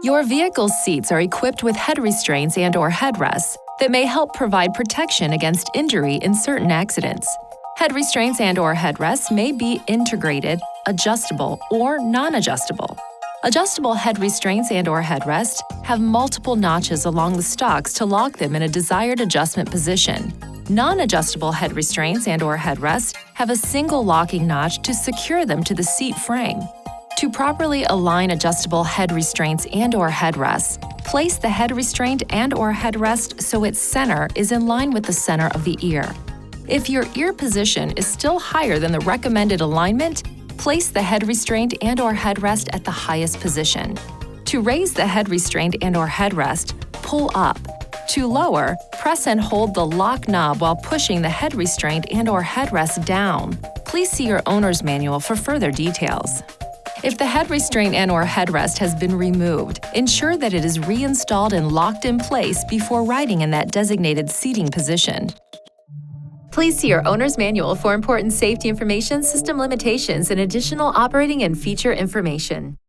Your vehicle's seats are equipped with head restraints and/or headrests that may help provide protection against injury in certain accidents. Head restraints and/or headrests may be integrated, adjustable, or non-adjustable. Adjustable head restraints and/or headrests have multiple notches along the stalks to lock them in a desired adjustment position. Non-adjustable head restraints and/or headrests have a single locking notch to secure them to the seat frame. To properly align adjustable head restraints and/or headrests, place the head restraint and/or headrest so its center is in line with the center of the ear. If your ear position is still higher than the recommended alignment, place the head restraint and/or headrest at the highest position. To raise the head restraint and/or headrest, pull up. To lower, press and hold the lock knob while pushing the head restraint and/or headrest down. Please see your owner's manual for further details. If the head restraint and/or headrest has been removed, ensure that it is reinstalled and locked in place before riding in that designated seating position. Please see your owner's manual for important safety information, system limitations, and additional operating and feature information.